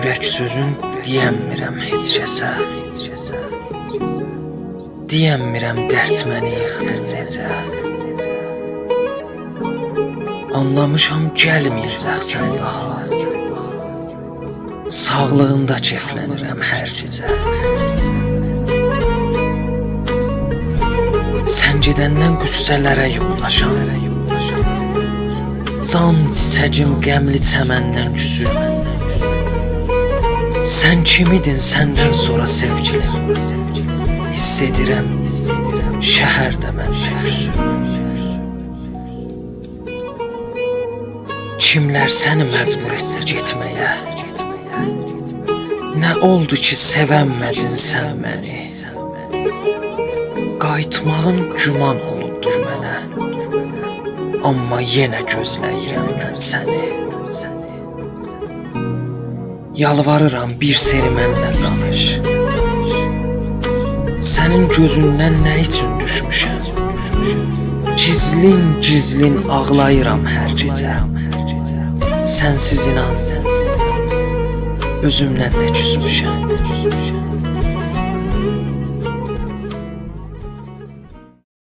ürək sözün deyəmmirəm heç kəsə. Deyəmmirəm dərd məni yıxdı necə. Anlamışam gəlməyəcəksən daha. Sağlığında keyflənirəm hər gecə. Sən gedəndən qüssələrə yoldaşam. Can çiçəgim qəmli çəməndən küsür. Sən kimidin səndən sonra sevgilim? Hiss edirəm, şəhər də məndən küsür. Kimlər səni məcbur etdi getməyə? Nə oldu ki sevənmədin sən məni? Qayıtmağın güman olubdur mənə. Amma yenə gözləyirəm mən səni. Yalvarıram bir seri mənlə danış. Sənin gözündən nə üçün düşmüşəm? Gizlin ağlayıram hər gecə. Sənsiz inan, özümdən də küsmüşəm.